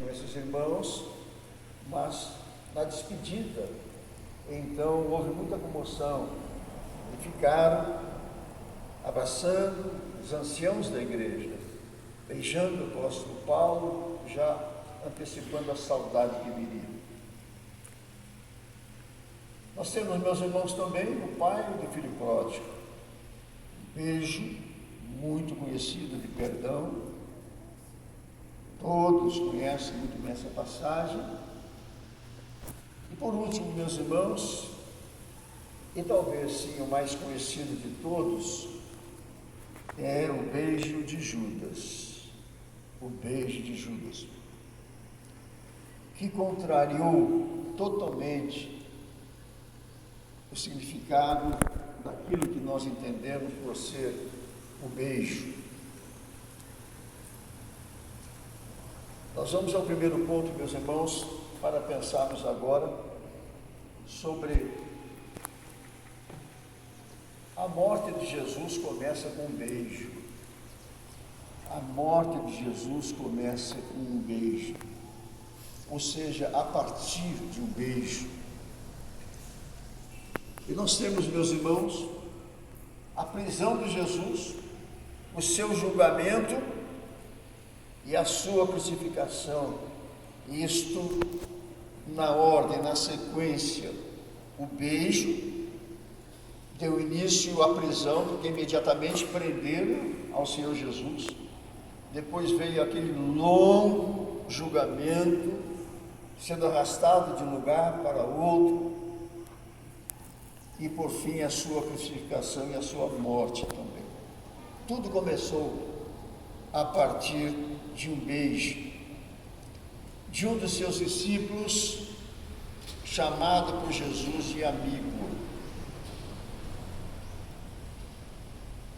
com esses irmãos, mas na despedida, então houve muita comoção e ficaram abraçando os anciãos da igreja, beijando o apóstolo Paulo, já antecipando a saudade que viria. Nós temos, meus irmãos, também o pai do filho pródigo. Um beijo muito conhecido de perdão. Todos conhecem muito bem essa passagem. E por último, meus irmãos, e talvez sim o mais conhecido de todos, é o beijo de Judas. O beijo de Judas, que contrariou totalmente o significado daquilo que nós entendemos por ser o beijo. Nós vamos ao primeiro ponto, meus irmãos, para pensarmos agora sobre a morte de Jesus. Começa com um beijo. A morte de Jesus começa com um beijo, ou seja, a partir de um beijo. E nós temos, meus irmãos, a prisão de Jesus, o seu julgamento e a sua crucificação. Isto na ordem, na sequência. O beijo deu início à prisão, porque imediatamente prenderam ao Senhor Jesus. Depois veio aquele longo julgamento, sendo arrastado de um lugar para outro, e por fim a sua crucificação e a sua morte também. Tudo começou a partir de um beijo de um dos seus discípulos, chamado por Jesus de amigo.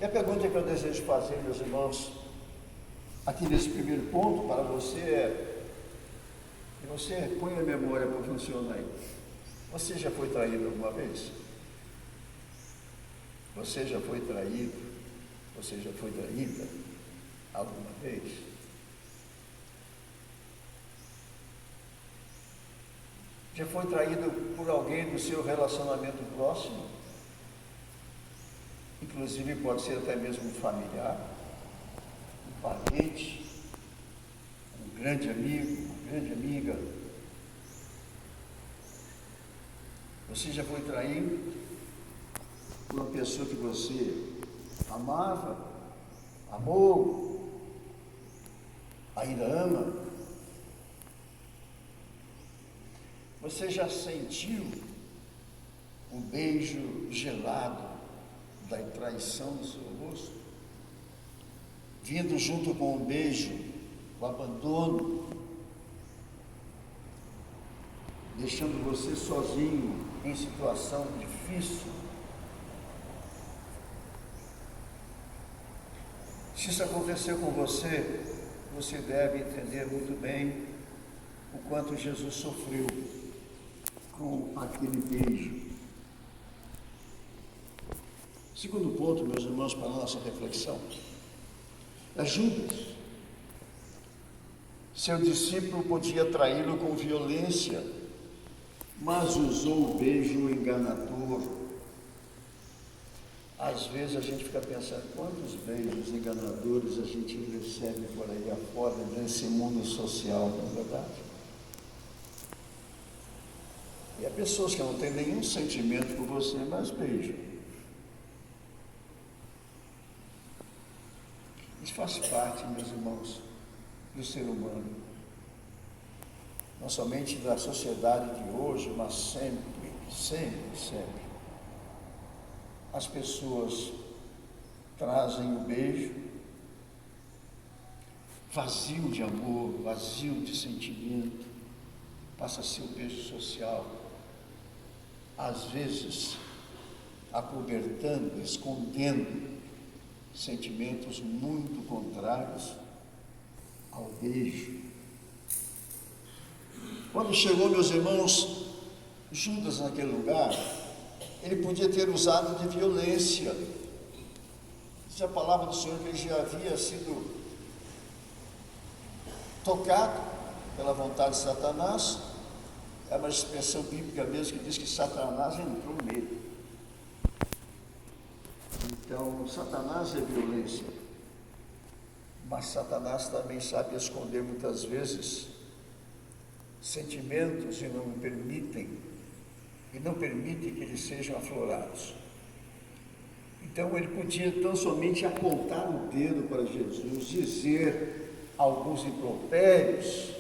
E a pergunta que eu desejo fazer, meus irmãos, aqui nesse primeiro ponto para você é, e você põe a memória para funcionar aí. Você já foi traído alguma vez? Você já foi traído? Você já foi traída alguma vez? Já foi traído por alguém do seu relacionamento próximo? Inclusive pode ser até mesmo um familiar, um parente, um grande amigo, uma grande amiga. Você já foi traído por uma pessoa que você amava, amou, ainda ama? Você já sentiu o beijo gelado da traição no seu rosto? Vindo junto com o beijo, o abandono, deixando você sozinho em situação difícil? Se isso aconteceu com você, você deve entender muito bem o quanto Jesus sofreu com aquele beijo. Segundo ponto, meus irmãos, para a nossa reflexão, é Judas. Seu discípulo podia traí-lo com violência, mas usou o beijo enganador. Às vezes a gente fica pensando, quantos beijos enganadores a gente recebe por aí afora, nesse mundo social, não é verdade? E há pessoas que não têm nenhum sentimento por você, mas beijam. Isso faz parte, meus irmãos, do ser humano. Não somente da sociedade de hoje, mas sempre, sempre, sempre. As pessoas trazem o beijo vazio de amor, vazio de sentimento, passa a ser um beijo social, às vezes acobertando, escondendo sentimentos muito contrários ao beijo. Quando chegou, meus irmãos, Judas naquele lugar, ele podia ter usado de violência. Diz a palavra do Senhor que ele já havia sido tocado pela vontade de Satanás, é uma expressão bíblica mesmo que diz que Satanás entrou nele. Então, Satanás é violência, mas Satanás também sabe esconder muitas vezes sentimentos e não permite que eles sejam aflorados. Então ele podia tão somente apontar o dedo para Jesus, dizer alguns impropérios,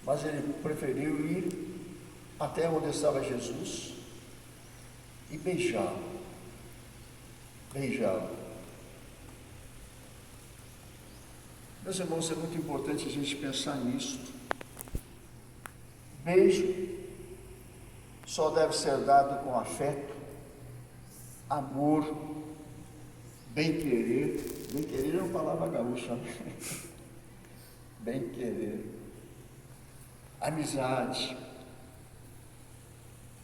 mas ele preferiu ir até onde estava Jesus e beijá-lo. Meus irmãos, é muito importante a gente pensar nisso. Beijo só deve ser dado com afeto, amor, bem-querer. Bem-querer é uma palavra gaúcha, né? Bem-querer. Amizade.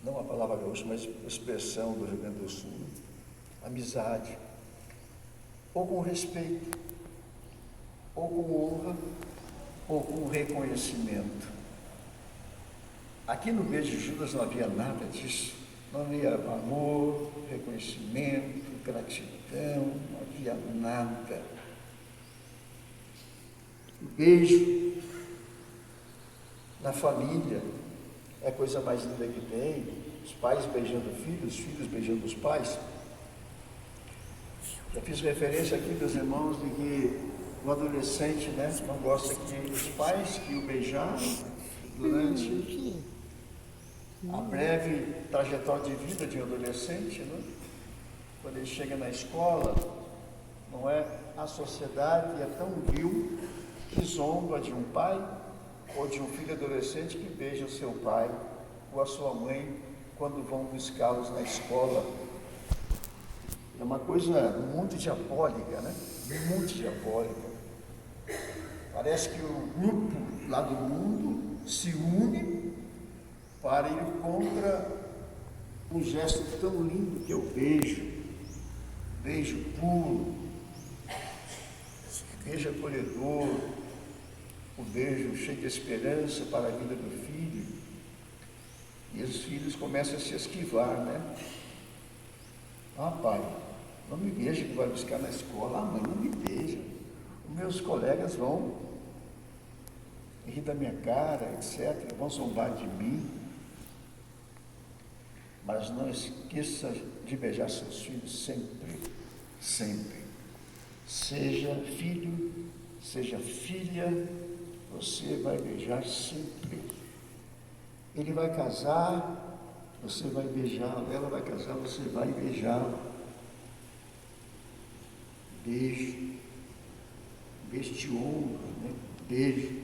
Não a palavra gaúcha, mas a expressão do Rio Grande do Sul. Amizade. Ou com respeito, ou com honra, ou com reconhecimento. Aqui no beijo de Judas não havia nada disso. Não havia amor, reconhecimento, gratidão, não havia nada. O beijo na família é a coisa mais linda que tem. Os pais beijando os filhos beijando os pais. Já fiz referência aqui, meus irmãos, de que o adolescente, né, não gosta que os pais que o beijaram durante a breve trajetória de vida de um adolescente, né? Quando ele chega na escola, não é? A sociedade é tão vil que zomba de um pai ou de um filho adolescente que beija o seu pai ou a sua mãe quando vão buscá-los na escola. É uma coisa muito diabólica, né? Muito diabólica. Parece que o grupo lá do mundo se une para ir contra um gesto tão lindo que é o beijo. Beijo puro, beijo acolhedor, o beijo cheio de esperança para a vida do filho. E os filhos começam a se esquivar, né? Ah, pai, não me beija que vai buscar na escola. Ah, mãe, não me beija. Os meus colegas vão rir da minha cara, etc. Vão zombar de mim. Mas não esqueça de beijar seus filhos sempre, sempre. Seja filho, seja filha, você vai beijar sempre. Ele vai casar, você vai beijá-lo. Ela vai casar, você vai beijá-lo. Beijo. Beijo de honra, né? Beijo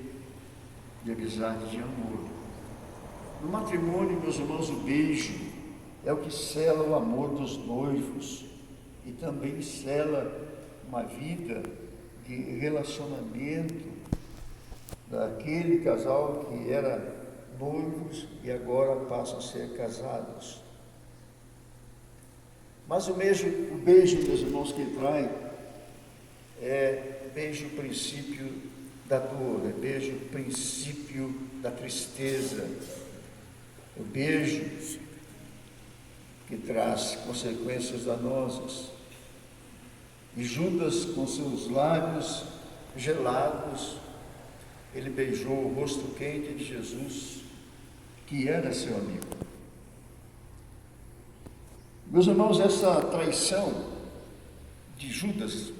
de amizade, de amor. No matrimônio, meus irmãos, o beijo é o que sela o amor dos noivos e também sela uma vida de relacionamento daquele casal que era noivos e agora passam a ser casados. Mas o beijo, meus irmãos, que trai é beijo princípio da dor, é beijo princípio da tristeza, o beijo que traz consequências danosas. E Judas, com seus lábios gelados, ele beijou o rosto quente de Jesus, que era seu amigo. Meus irmãos, essa traição de Judas,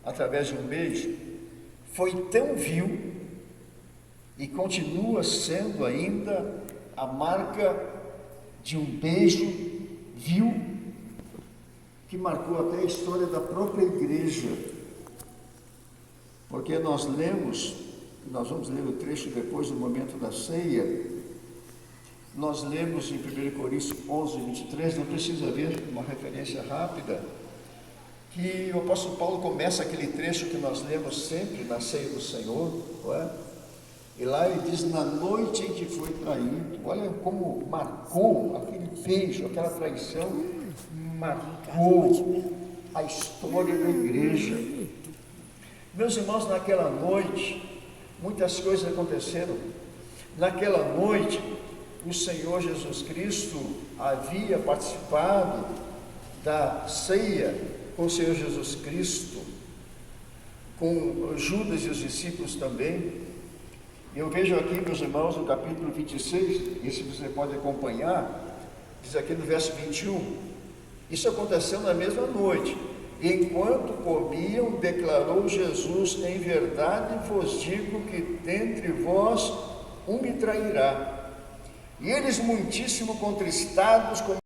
através de um beijo, foi tão vil e continua sendo ainda a marca de um beijo vil que marcou até a história da própria igreja, porque nós vamos ler o trecho depois do momento da ceia. Nós lemos em 1 Coríntios 11, 23, não precisa ver uma referência rápida, que o apóstolo Paulo começa aquele trecho que nós lemos sempre na ceia do Senhor, não é? E lá ele diz, na noite em que foi traído. Olha como marcou aquele beijo, aquela traição, marcou a história da igreja. Meus irmãos, naquela noite, Muitas coisas aconteceram. Naquela noite, o Senhor Jesus Cristo havia participado da ceia com o Senhor Jesus Cristo, com Judas e os discípulos também. Eu vejo aqui, meus irmãos, no capítulo 26, e se você pode acompanhar, diz aqui no verso 21, isso aconteceu na mesma noite. Enquanto comiam, declarou Jesus: em verdade vos digo que dentre vós um me trairá. E eles, muitíssimo contristados,